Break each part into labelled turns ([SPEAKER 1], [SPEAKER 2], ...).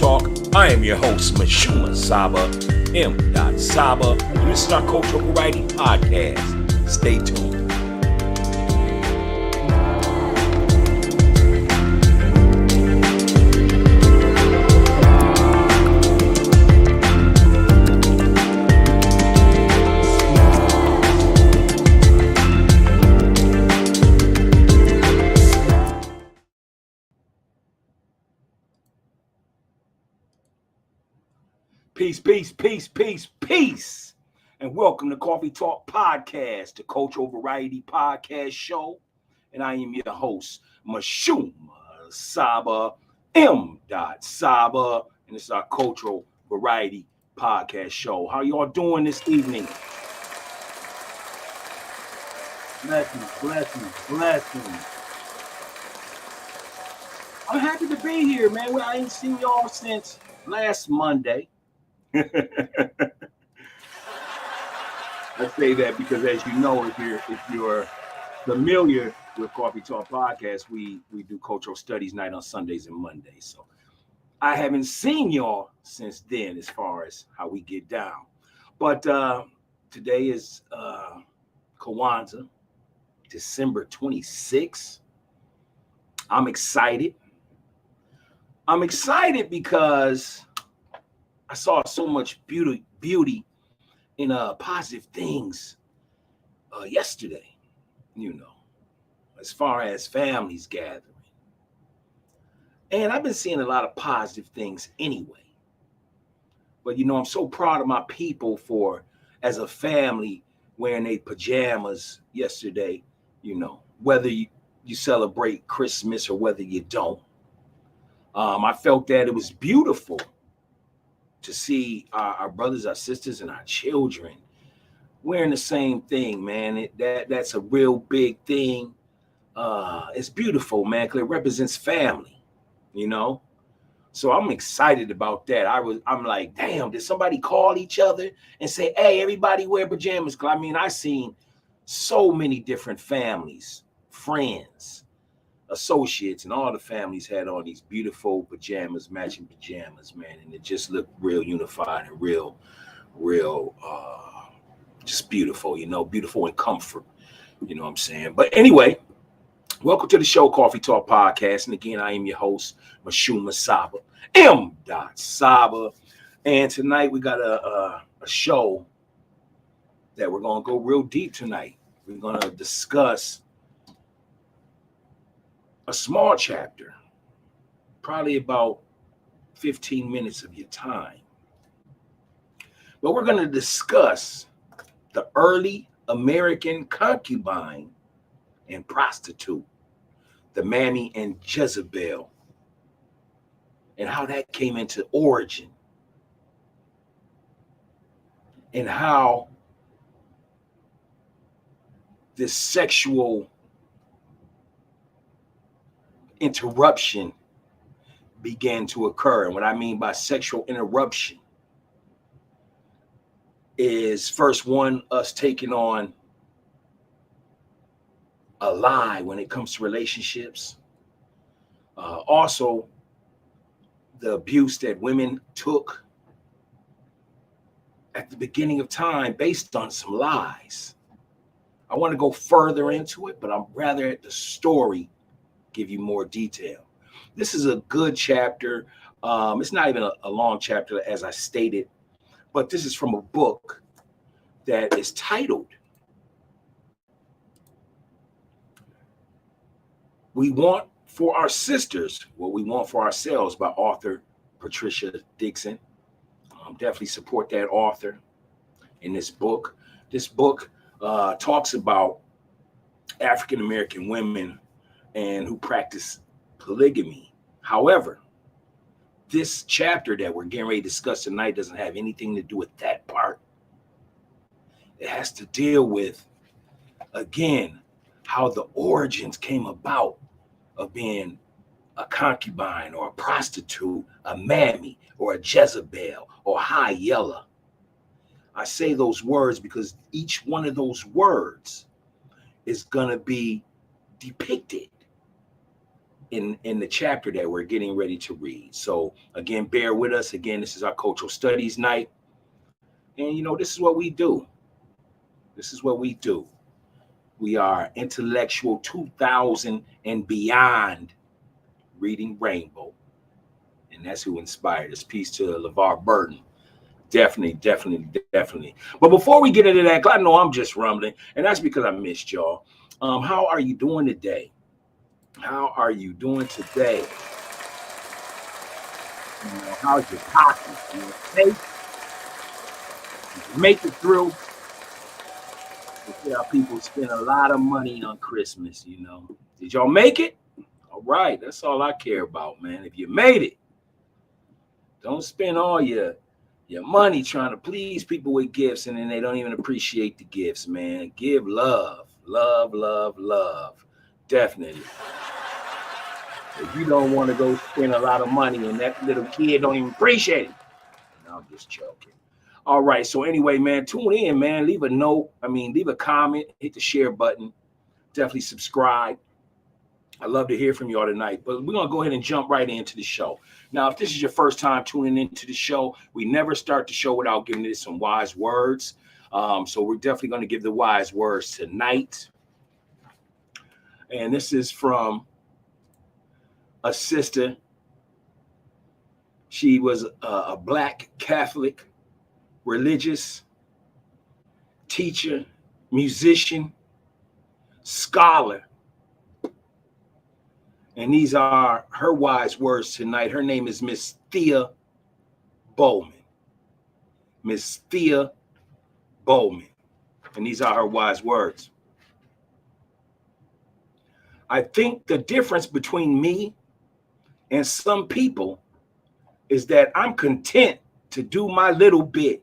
[SPEAKER 1] Talk. I am your host, MISHUMA SABA, M.SABA, and this is our Cultural Variety Podcast. Stay tuned. Peace. And welcome to Coffee Talk Podcast, the Cultural Variety Podcast show. And I am your host, MISHUMA SABA, M.SABA. And this is our Cultural Variety Podcast show. How y'all doing this evening? Blessings. I'm happy to be here, man. I ain't seen y'all since last Monday. I say that because, as you know, if you're familiar with Coffee Talk Podcast, we do cultural studies night on Sundays and Mondays. So I haven't seen y'all since then, as far as how we get down. But today is Kwanzaa, December 26th. I'm excited. Because I saw so much beauty in positive things yesterday, as far as families gathering. And I've been seeing a lot of positive things anyway. But, I'm so proud of my people for, as a family, wearing their pajamas yesterday, whether you celebrate Christmas or whether you don't. I felt that it was beautiful to see our brothers, our sisters, and our children wearing the same thing, man. That's a real big thing. It's beautiful, man, because it represents family, So I'm excited about that. I'm like, damn, did somebody call each other and say, hey, everybody wear pajamas? Because I seen so many different families, friends, associates, and all the families had on these beautiful pajamas, matching pajamas, man, and it just looked real unified and real just beautiful, beautiful and comfort, what I'm saying. But anyway, welcome to the show, Coffee Talk Podcast, and again, I am your host, MISHUMA SABA, M.SABA, and tonight we got a show that we're gonna go real deep tonight. We're gonna discuss a small chapter, probably about 15 minutes of your time. But we're going to discuss the early American concubine and prostitute, the MAMMY and JEZEBEL, and how that came into origin, and how this sexual interruption began to occur. And what I mean by sexual interruption is, first one, us taking on a lie when it comes to relationships. Also, the abuse that women took at the beginning of time based on some lies. I want to go further into it, but I'm rather at the story give you more detail. This is a good chapter. It's not even a long chapter, as I stated, but this is from a book that is titled We Want for Our Sisters What We Want for Ourselves by author Patricia DIXON. Definitely support that author in this book. This book talks about African American women and who practice polygamy. However, this chapter that we're getting ready to discuss tonight doesn't have anything to do with that part. It has to deal with, again, how the origins came about of being a concubine or a prostitute, a mammy or a Jezebel or high yellow. I say those words because each one of those words is going to be depicted in the chapter that we're getting ready to read. So again, bear with us. Again, this is our cultural studies night. And, this is what we do. This is what we do. We are intellectual 2000 and beyond reading Rainbow. And that's who inspired us. Peace to LeVar Burton. Definitely. But before we get into that, 'cause I know I'm just rumbling, and that's because I missed y'all. How are you doing today? How are you doing today? How's your pocket? Safe? Make it through. You see how people spend a lot of money on Christmas, Did y'all make it? All right, that's all I care about, man. If you made it, don't spend all your money trying to please people with gifts, and then they don't even appreciate the gifts, man. Give love. Love. Definitely. If you don't want to go spend a lot of money and that little kid don't even appreciate it. No, I'm just joking. All right. So anyway, man, tune in, man. Leave a note. Leave a comment. Hit the share button. Definitely subscribe. I'd love to hear from y'all tonight. But we're going to go ahead and jump right into the show. Now, if this is your first time tuning into the show, we never start the show without giving it some wise words. So we're definitely going to give the wise words tonight. And this is from a sister. She was a Black Catholic religious teacher, musician, scholar. And these are her wise words tonight. Her name is Miss Thea Bowman. Miss Thea Bowman. And these are her wise words. I think the difference between me and some people is that I'm content to do my little bit.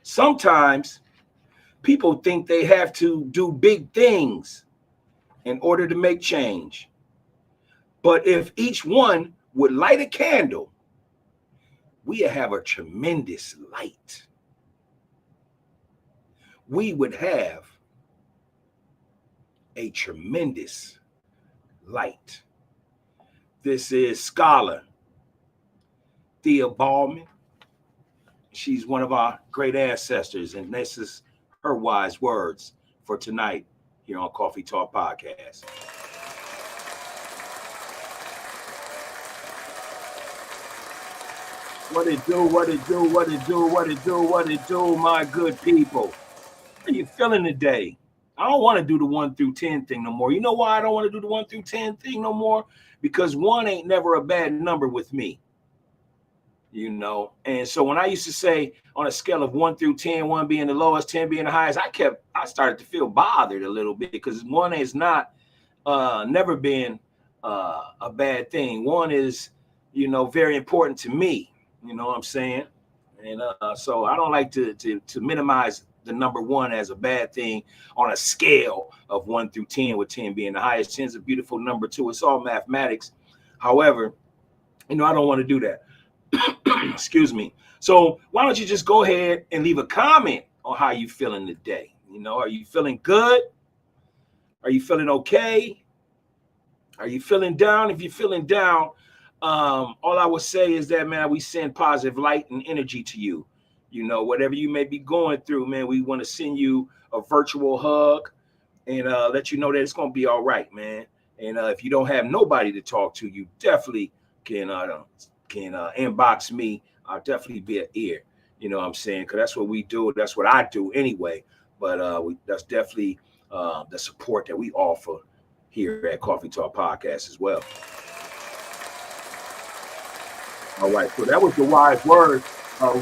[SPEAKER 1] Sometimes people think they have to do big things in order to make change. But if each one would light a candle, we have a tremendous light. We would have a tremendous light. This is scholar Thea Bowman. She's one of our great ancestors, and this is her wise words for tonight here on Coffee Talk Podcast. What it do, my good people? How are you feeling today? I don't want to do the 1 through 10 thing no more. You know why I don't want to do the 1 through 10 thing no more? Because 1 ain't never a bad number with me. And so when I used to say on a scale of 1 through 10, 1 being the lowest, 10 being the highest, I started to feel bothered a little bit because 1 is not never been a bad thing. 1 is, very important to me. You know what I'm saying? And so I don't like to minimize the number 1 as a bad thing on a scale of 1 through 10, with 10 being the highest. 10 is a beautiful number too. It's all mathematics. However, I don't want to do that. Excuse me. So why don't you just go ahead and leave a comment on how you feeling today? Are you feeling good? Are you feeling okay? Are you feeling down? If you're feeling down, all I would say is that, man, we send positive light and energy to you. Whatever you may be going through, man, we want to send you a virtual hug and let you know that it's going to be all right, man. And if you don't have nobody to talk to, you definitely can inbox me. I'll definitely be an ear. You know what I'm saying? Because that's what we do. That's what I do anyway. But that's definitely the support that we offer here at Coffee Talk Podcast as well. All right, so that was the wise word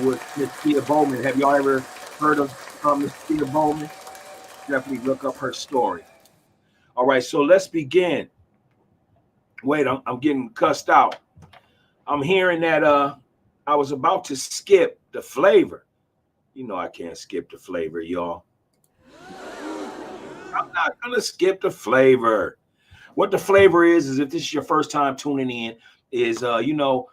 [SPEAKER 1] with Miss Thea Bowman. Have y'all ever heard of Miss Thea Bowman? Definitely look up her story. All right, so let's begin. Wait, I'm getting cussed out. I'm hearing that I was about to skip the flavor. I can't skip the flavor, y'all. I'm not gonna skip the flavor. What the flavor is if this is your first time tuning in, is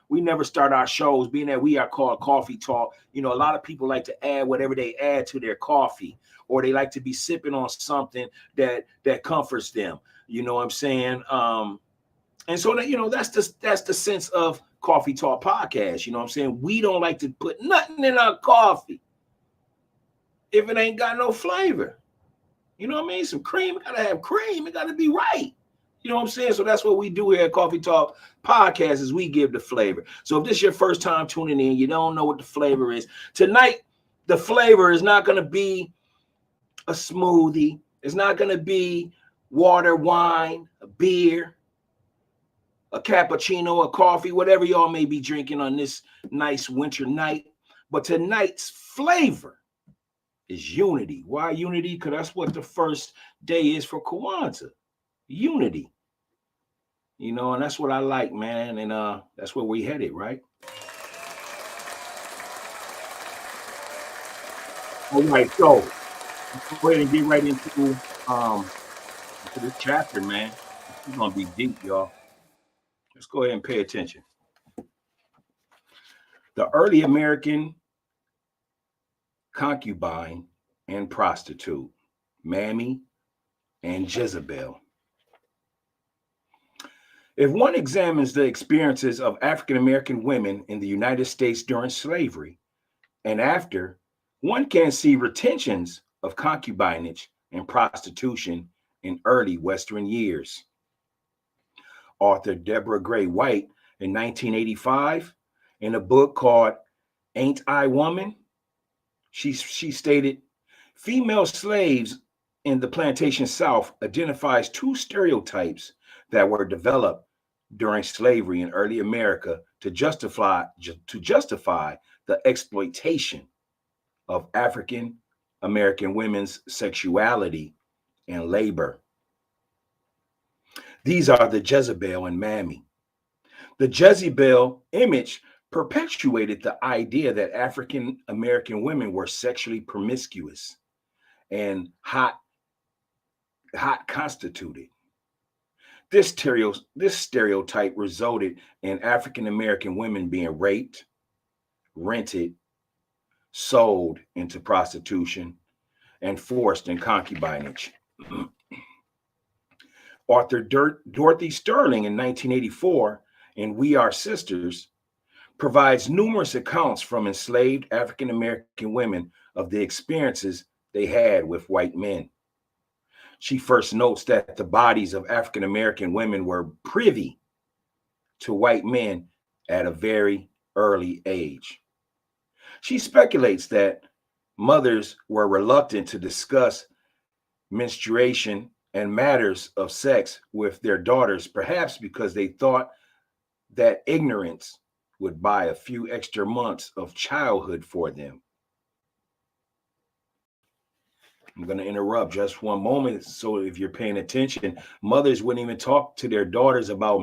[SPEAKER 1] we never start our shows, being that we are called Coffee Talk. A lot of people like to add whatever they add to their coffee, or they like to be sipping on something that comforts them. You know what I'm saying? And so that, that's the sense of Coffee Talk Podcast. You know what I'm saying? We don't like to put nothing in our coffee if it ain't got no flavor. You know what I mean? Some cream, it gotta have cream, it gotta be right. You know what I'm saying? So that's what we do here at Coffee Talk Podcast, is we give the flavor. So if this is your first time tuning in, you don't know what the flavor is. Tonight, the flavor is not gonna be a smoothie. It's not gonna be water, wine, a beer, a cappuccino, a coffee, whatever y'all may be drinking on this nice winter night. But tonight's flavor is unity. Why unity? Because that's what the first day is for Kwanzaa. Unity. And that's what I like, man. And that's where we headed, right? All right, so let's go ahead and get right into this chapter, man. It's gonna be deep, y'all. Let's go ahead and pay attention. The early American concubine and prostitute, Mammy and Jezebel. If one examines the experiences of African American women in the United States during slavery and after, one can see retentions of concubinage and prostitution in early Western years. Author Deborah Gray White in 1985, in a book called Ain't I Woman? She stated, female slaves in the plantation South identifies two stereotypes that were developed during slavery in early America to justify the exploitation of African American women's sexuality and labor. These are the Jezebel and Mammy. The Jezebel image perpetuated the idea that African American women were sexually promiscuous and hot constituted. This stereotype resulted in African American women being raped, rented, sold into prostitution, and forced in concubinage. Author Dorothy Sterling in 1984 in We Are Sisters provides numerous accounts from enslaved African American women of the experiences they had with white men. She first notes that the bodies of African American women were privy to white men at a very early age. She speculates that mothers were reluctant to discuss menstruation and matters of sex with their daughters, perhaps because they thought that ignorance would buy a few extra months of childhood for them. I'm going to interrupt just one moment. So if you're paying attention, mothers wouldn't even talk to their daughters about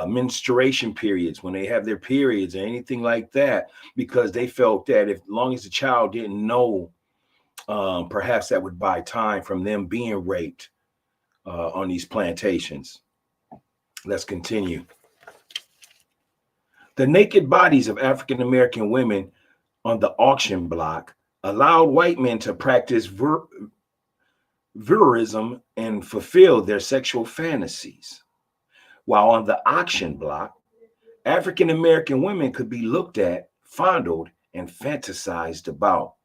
[SPEAKER 1] menstruation periods, when they have their periods or anything like that, because they felt that if long as the child didn't know, perhaps that would buy time from them being raped on these plantations. Let's continue. The naked bodies of African American women on the auction block allowed white men to practice voyeurism and fulfill their sexual fantasies. While on the auction block, African American women could be looked at, fondled, and fantasized about.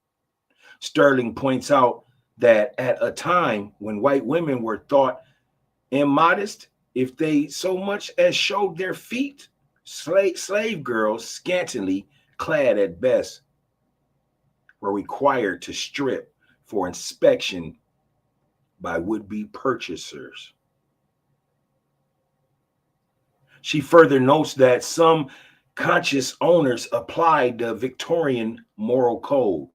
[SPEAKER 1] Sterling points out that at a time when white women were thought immodest, if they so much as showed their feet, slave girls, scantily clad at best, were required to strip for inspection by would-be purchasers. She further notes that some conscious owners applied the Victorian moral code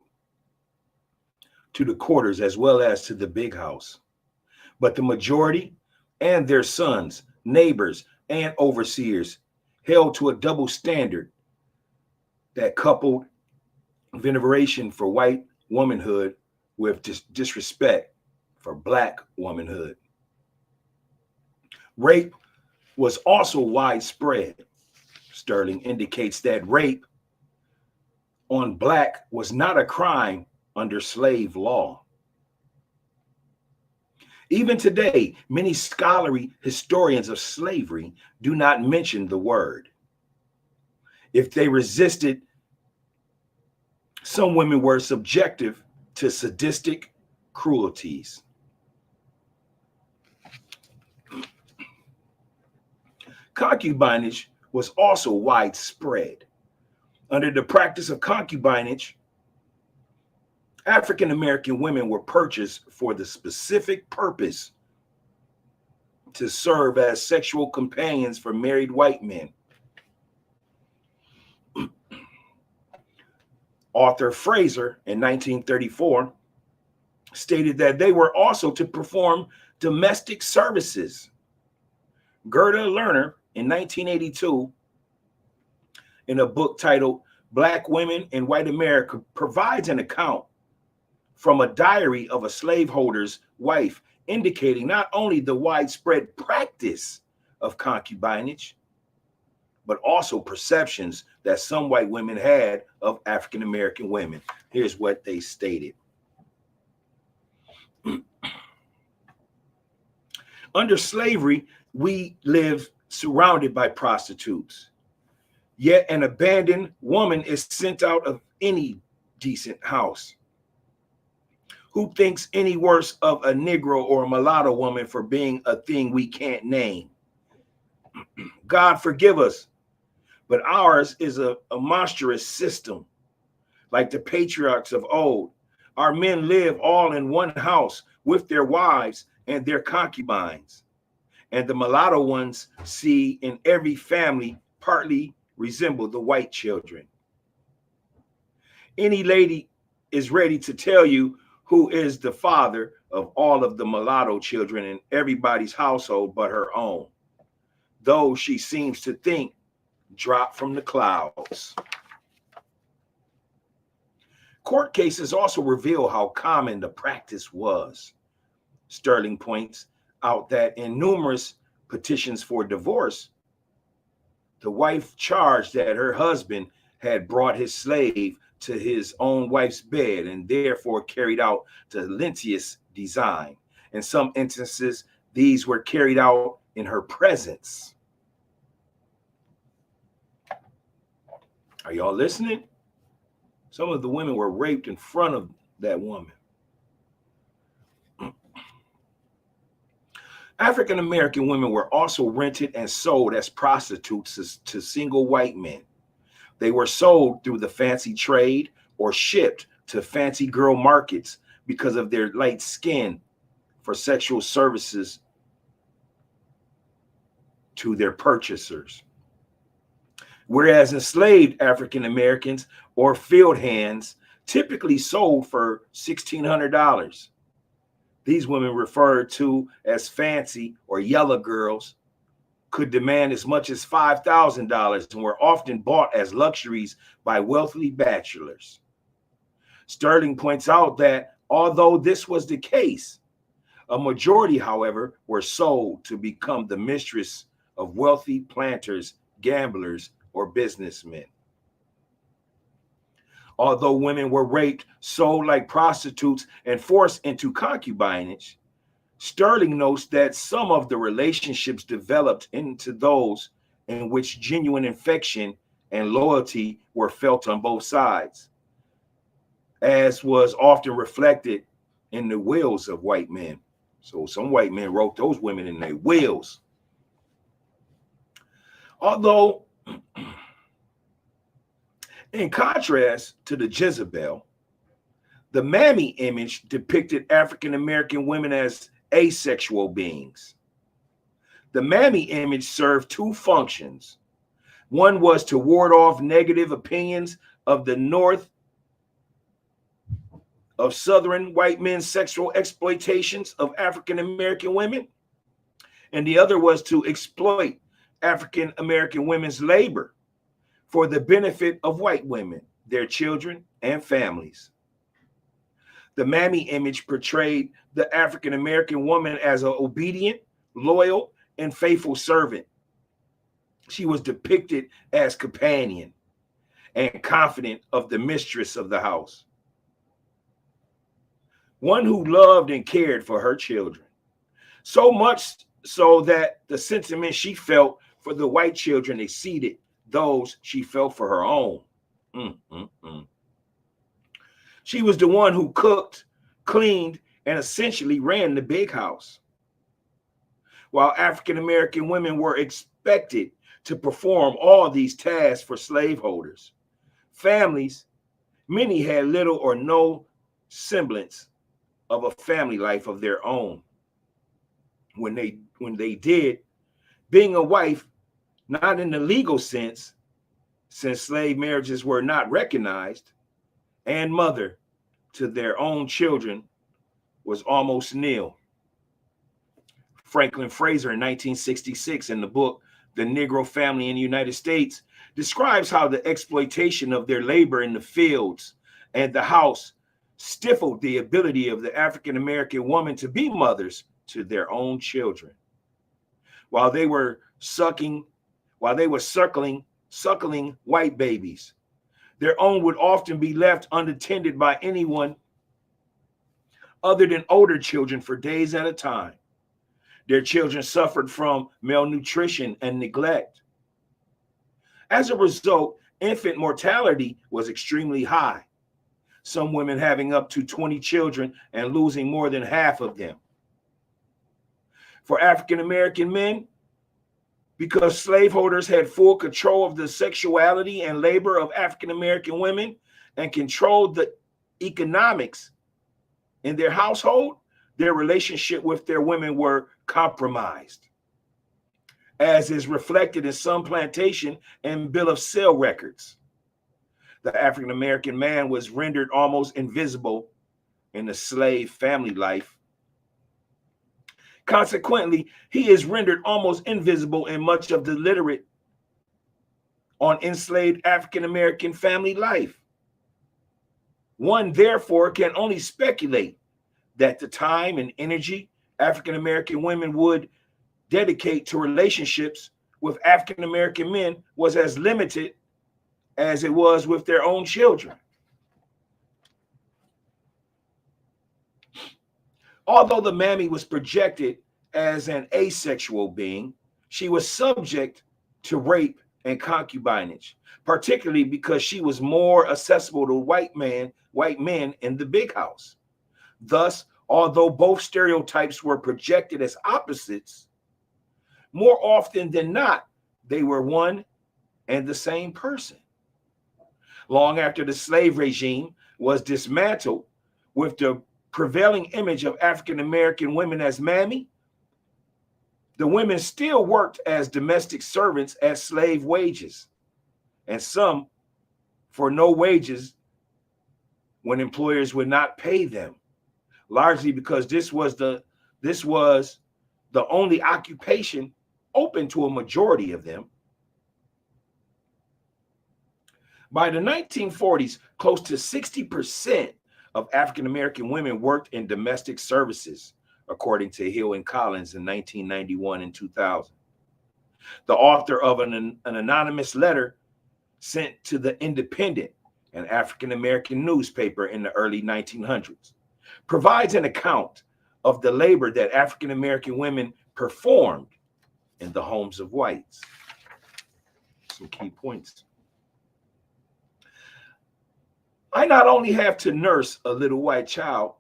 [SPEAKER 1] to the quarters as well as to the big house. But the majority and their sons, neighbors, and overseers held to a double standard that coupled veneration for white womanhood with disrespect for black womanhood. Rape was also widespread. Sterling indicates that rape on black was not a crime under slave law. Even today, many scholarly historians of slavery do not mention the word. If they resisted, some women were subjective to sadistic cruelties. Concubinage was also widespread. Under the practice of concubinage, African American women were purchased for the specific purpose to serve as sexual companions for married white men. Arthur Fraser in 1934 stated that they were also to perform domestic services. Gerda Lerner in 1982, in a book titled Black Women in White America, provides an account from a diary of a slaveholder's wife, indicating not only the widespread practice of concubinage, but also perceptions that some white women had of African American women. Here's what they stated. Under slavery, we lived surrounded by prostitutes. Yet an abandoned woman is sent out of any decent house. Who thinks any worse of a Negro or a mulatto woman for being a thing we can't name? God forgive us, but ours is a monstrous system. Like the patriarchs of old, our men live all in one house with their wives and their concubines. And the mulatto ones see in every family partly resemble the white children. Any lady is ready to tell you who is the father of all of the mulatto children in everybody's household but her own, though she seems to think dropped from the clouds. Court cases also reveal how common the practice was. Sterling points out that in numerous petitions for divorce, the wife charged that her husband had brought his slave to his own wife's bed and therefore carried out the lentious design. In some instances, these were carried out in her presence. Are y'all listening? Some of the women were raped in front of that woman. African American women were also rented and sold as prostitutes to single white men. They were sold through the fancy trade or shipped to fancy girl markets because of their light skin for sexual services to their purchasers. Whereas enslaved African Americans or field hands typically sold for $1,600. These women, referred to as fancy or yellow girls, could demand as much as $5,000 and were often bought as luxuries by wealthy bachelors. Sterling points out that although this was the case, a majority, however, were sold to become the mistress of wealthy planters, gamblers, or businessmen. Although women were raped, sold like prostitutes, and forced into concubinage, Sterling notes that some of the relationships developed into those in which genuine affection and loyalty were felt on both sides, as was often reflected in the wills of white men. So some white men wrote those women in their wills. Although, in contrast to the Jezebel, the MAMMY image depicted African American women as asexual beings. The MAMMY image served two functions. One was to ward off negative opinions of the North of Southern white men's sexual exploitations of African American women, and the other was to exploit African American women's labor for the benefit of white women, their children, and families. The MAMMY image portrayed the African American woman as an obedient, loyal, and faithful servant. She was depicted as companion and confident of the mistress of the house, one who loved and cared for her children. So much so that the sentiment she felt for the white children exceeded those she felt for her own. She was the one who cooked, cleaned, and essentially ran the big house. While African-American women were expected to perform all these tasks for slaveholders, families, many had little or no semblance of a family life of their own. When they did, being a wife, not in the legal sense, since slave marriages were not recognized, and mother to their own children was almost nil. Franklin Fraser in 1966 in the book, The Negro Family in the United States, describes how the exploitation of their labor in the fields and the house stifled the ability of the African-American woman to be mothers to their own children. While they were suckling white babies, their own would often be left unattended by anyone other than older children for days at a time. Their children suffered from malnutrition and neglect. As a result, infant mortality was extremely high, some women having up to 20 children and losing more than half of them. For African-American men, because slaveholders had full control of the sexuality and labor of African-American women and controlled the economics in their household, their relationship with their women were compromised, as is reflected in some plantation and bill of sale records. The African-American man was rendered almost invisible in the slave family life. Consequently, he is rendered almost invisible in much of the literature on enslaved African-American family life. One, therefore, can only speculate that the time and energy African-American women would dedicate to relationships with African-American men was as limited as it was with their own children. Although the mammy was projected as an asexual being, she was subject to rape and concubinage, particularly because she was more accessible to white men in the big house. Thus, although both stereotypes were projected as opposites, more often than not, they were one and the same person. Long after the slave regime was dismantled, with the prevailing image of African-American women as mammy, the women still worked as domestic servants at slave wages, and some for no wages when employers would not pay them, largely because this was the only occupation open to a majority of them. By the 1940s, close to 60% of African-American women worked in domestic services, according to Hill and Collins in 1991 and 2000. The author of an anonymous letter sent to the Independent, an African-American newspaper in the early 1900s, provides an account of the labor that African-American women performed in the homes of whites. Some key points. I not only have to nurse a little white child,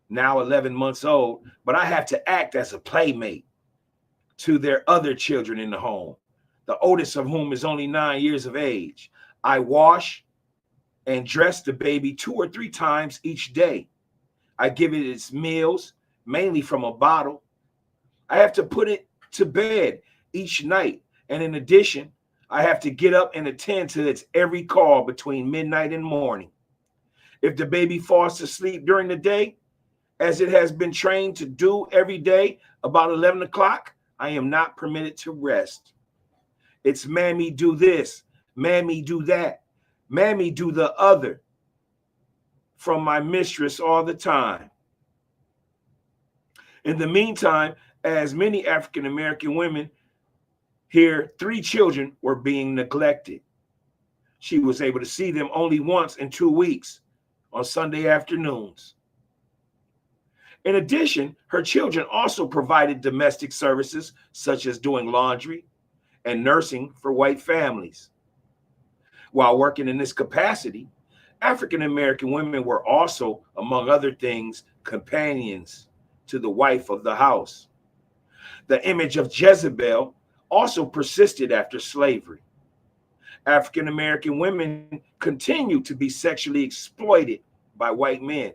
[SPEAKER 1] now 11 months old, but I have to act as a playmate to their other children in the home, the oldest of whom is only 9 years of age. I wash and dress the baby 2 or 3 times each day. I give it its meals, mainly from a bottle. I have to put it to bed each night. And in addition, I have to get up and attend to its every call between midnight and morning. If the baby falls asleep during the day, as it has been trained to do every day about 11 o'clock, I am not permitted to rest. It's mammy do this, mammy do that, mammy do the other from my mistress all the time. In the meantime, as many African-American women here, 3 children were being neglected. She was able to see them only once in 2 weeks on Sunday afternoons. In addition, her children also provided domestic services such as doing laundry and nursing for white families. While working in this capacity, African American women were also, among other things, companions to the wife of the house. The image of Jezebel also persisted after slavery. African American women continued to be sexually exploited by white men.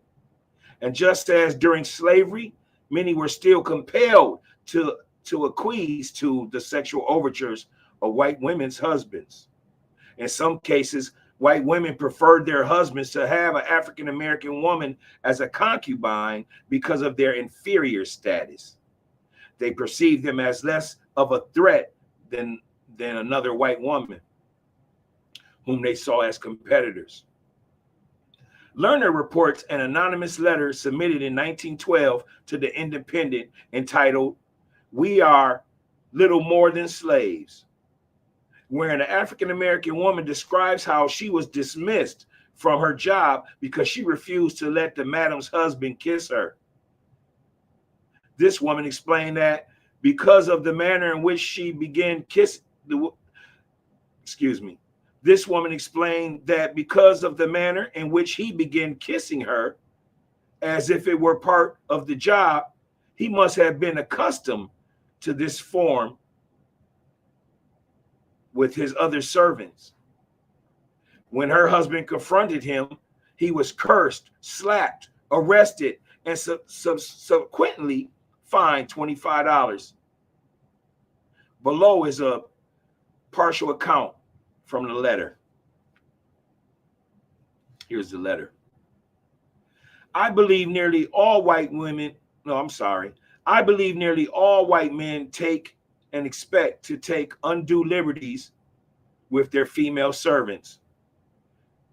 [SPEAKER 1] And just as during slavery, many were still compelled to acquiesce to the sexual overtures of white women's husbands. In some cases, white women preferred their husbands to have an African American woman as a concubine because of their inferior status. They perceived them as less of a threat than another white woman, whom they saw as competitors. Lerner reports an anonymous letter submitted in 1912 to the Independent entitled, "We Are Little More Than Slaves," wherein an African-American woman describes how she was dismissed from her job because she refused to let the madam's husband kiss her. This woman explained that because of the manner in which she began kissing, This woman explained that because of the manner in which he began kissing her, as if it were part of the job, he must have been accustomed to this form with his other servants. When her husband confronted him, he was cursed, slapped, arrested, and subsequently fined $25. Below is a partial account from the letter. Here's the letter. I believe nearly all white men take and expect to take undue liberties with their female servants.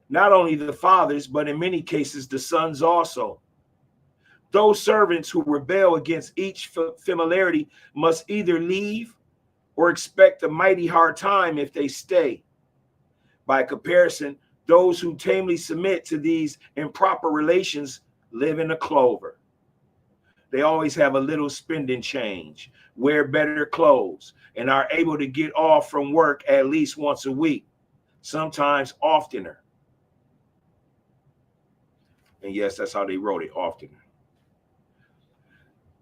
[SPEAKER 1] Not only the fathers, but in many cases the sons also. Those servants who rebel against each familiarity must either leave or expect a mighty hard time if they stay. By comparison, those who tamely submit to these improper relations live in a clover. They always have a little spending change, wear better clothes, and are able to get off from work at least once a week, sometimes oftener. And yes, that's how they wrote it, oftener.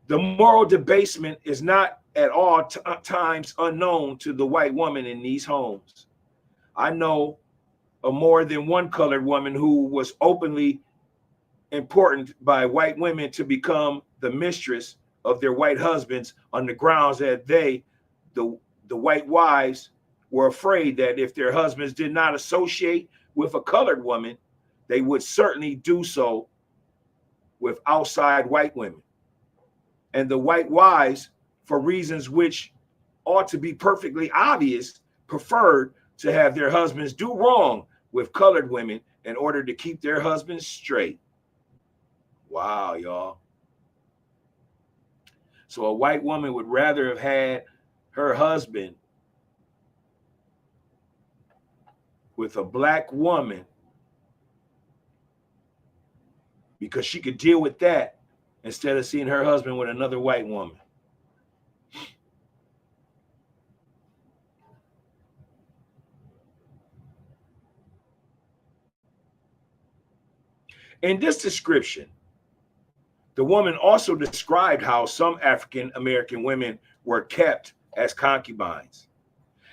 [SPEAKER 1] The moral debasement is not at all times unknown to the white woman in these homes. I know of more than one colored woman who was openly important by white women to become the mistress of their white husbands on the grounds that they, the white wives, were afraid that if their husbands did not associate with a colored woman, they would certainly do so with outside white women. And the white wives, for reasons which ought to be perfectly obvious, preferred to have their husbands do wrong with colored women in order to keep their husbands straight. Wow, y'all. So a white woman would rather have had her husband with a black woman because she could deal with that instead of seeing her husband with another white woman. In this description, the woman also described how some African American women were kept as concubines.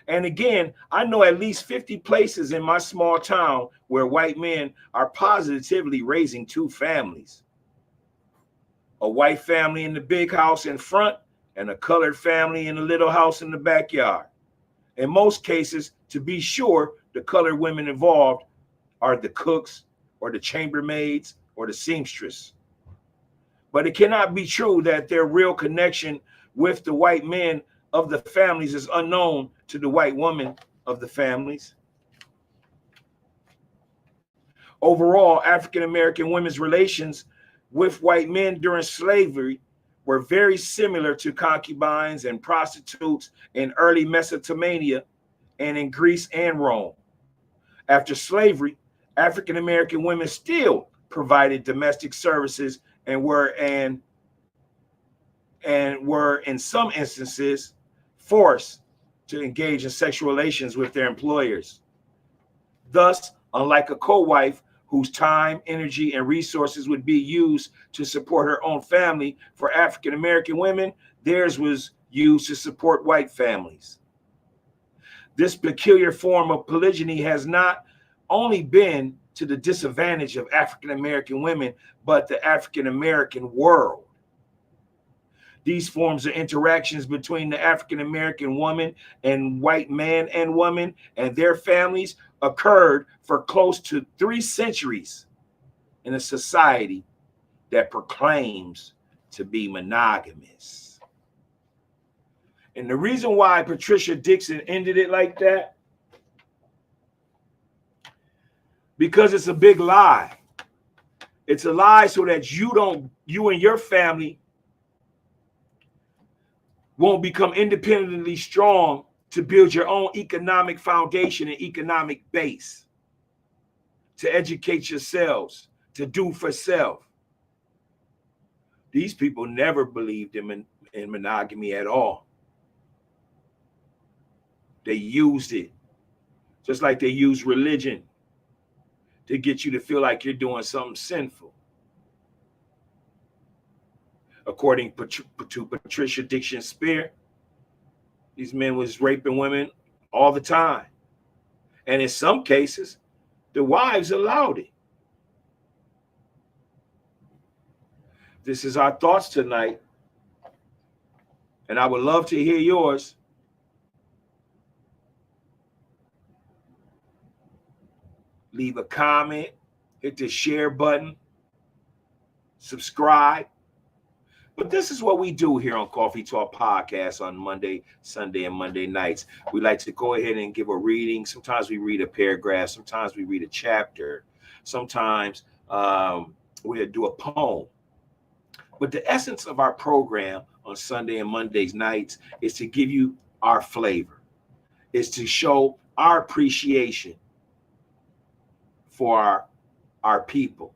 [SPEAKER 1] And again, I know at least 50 places in my small town where white men are positively raising two families. A white family in the big house in front and a colored family in the little house in the backyard. In most cases, to be sure, the colored women involved are the cooks or the chambermaids or the seamstress. But it cannot be true that their real connection with the white men of the families is unknown to the white woman of the families. Overall, African American women's relations with white men during slavery were very similar to concubines and prostitutes in early Mesopotamia and in Greece and Rome. After slavery, African American women still provided domestic services and were an and were in some instances forced to engage in sexual relations with their employers. Thus, unlike a co-wife whose time, energy, and resources would be used to support her own family, for African American women, theirs was used to support white families. This peculiar form of polygyny has not only been to the disadvantage of African American women, but the African American world. These forms of interactions between the African American woman and white man and woman and their families occurred for close to 3 centuries in a society that proclaims to be monogamous. And the reason why Patricia DIXON ended it like that, because it's a big lie. It's a lie so that you and your family won't become independently strong to build your own economic foundation and economic base, to educate yourselves, to do for self. These people never believed in monogamy at all. They used it, just like they use religion to get you to feel like you're doing something sinful. According to Patricia DIXON Spear, these men was raping women all the time. And in some cases, the wives allowed it. This is our thoughts tonight. And I would love to hear yours. Leave a comment, hit the share button, subscribe. But this is what we do here on Coffee Talk Podcast on Monday, Sunday, and Monday nights. We like to go ahead and give a reading. Sometimes we read a paragraph. Sometimes we read a chapter. Sometimes we'll do a poem. But the essence of our program on Sunday and Mondays nights is to give you our flavor. Is to show our appreciation for our people,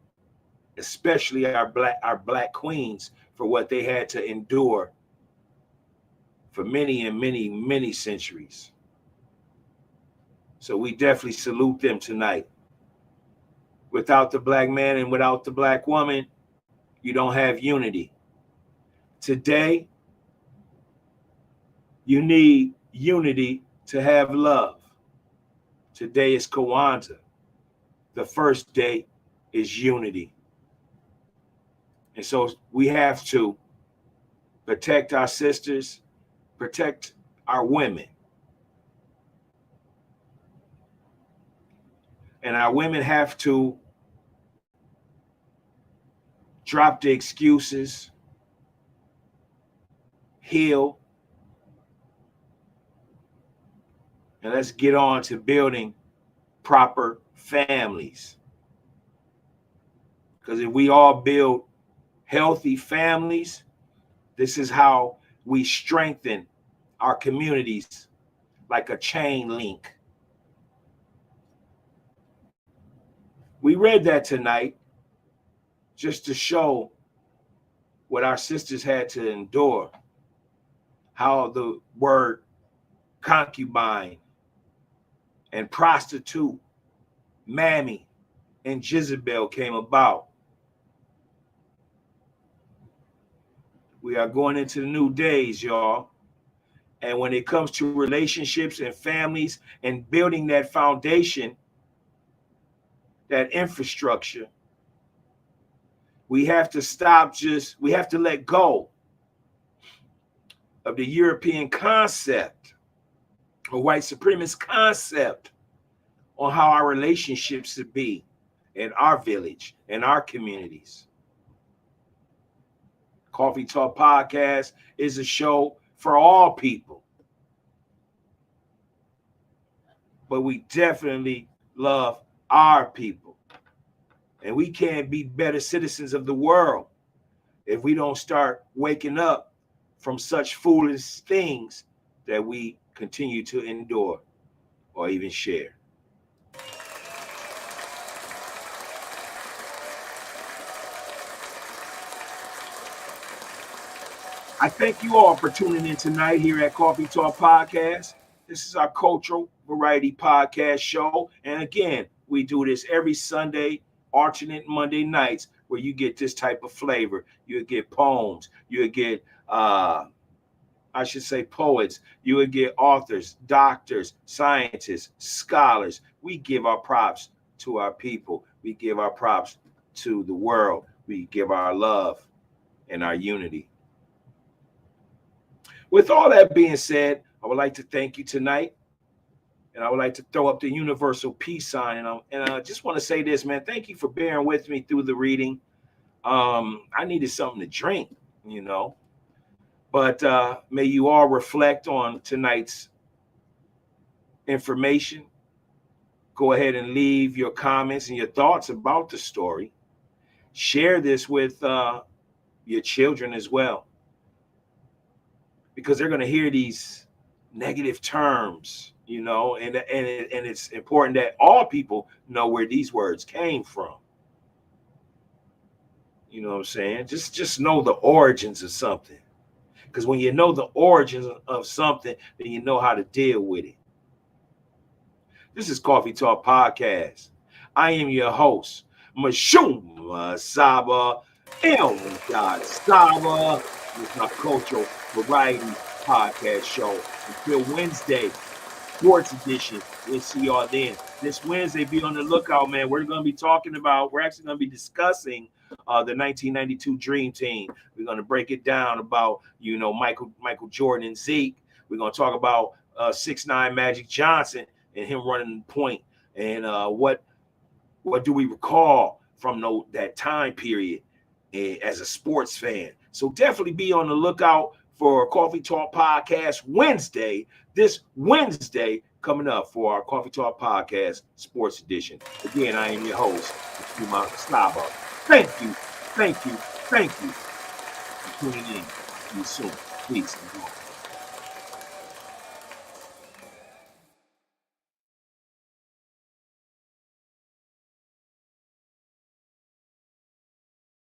[SPEAKER 1] especially our black queens, for what they had to endure for many and many centuries. So we definitely salute them tonight. Without the black man and without the black woman, you don't have unity. Today, you need unity to have love. Today is Kwanzaa. The first day is unity. And so we have to protect our sisters, protect our women. And our women have to drop the excuses, heal, and let's get on to building proper families. Because if we all build healthy families, this is how we strengthen our communities like a chain link. We read that tonight just to show what our sisters had to endure, how the word concubine and prostitute, MAMMY, and Jezebel came about. We are going into the new days, y'all. And when it comes to relationships and families and building that foundation, that infrastructure, we have to we have to let go of the European concept or white supremacist concept on how our relationships should be in our village, in our communities. Coffee Talk Podcast is a show for all people. But we definitely love our people. And we can't be better citizens of the world if we don't start waking up from such foolish things that we continue to endure or even share. I thank you all for tuning in tonight here at Coffee Talk Podcast. This is our cultural variety podcast show. And again, we do this every Sunday, alternate Monday nights, where you get this type of flavor. You'll get poems. You'll get, I should say, poets. You would get authors, doctors, scientists, scholars. We give our props to our people. We give our props to the world. We give our love and our unity. With all that being said, I would like to thank you tonight. And I would like to throw up the universal peace sign. And I just want to say this, man. Thank you for bearing with me through the reading. I needed something to drink, you know. But may you all reflect on tonight's information. Go ahead and leave your comments and your thoughts about the story. Share this with your children as well, because they're going to hear these negative terms, you know, and it's important that all people know where these words came from. You know what I'm saying? Just know the origins of something. Because when you know the origins of something, then you know how to deal with it. This is Coffee Talk Podcast. I am your host, MISHUMA SABA, SABA. This is my cultural variety podcast show. Until Wednesday, Sports Edition. We'll see y'all then. This Wednesday, be on the lookout, man. We're going to be talking about, we're actually going to be discussing the 1992 Dream Team. We're going to break it down about, you know, Michael Jordan and Zeke. We're going to talk about 6'9" Magic Johnson and him running the point. And what do we recall from that time period as a sports fan? So definitely be on the lookout for Coffee Talk Podcast Wednesday. This Wednesday coming up for our Coffee Talk Podcast Sports Edition. Again, I am your host, MISHUMA SABA. Thank you for tuning in. See you soon. Peace.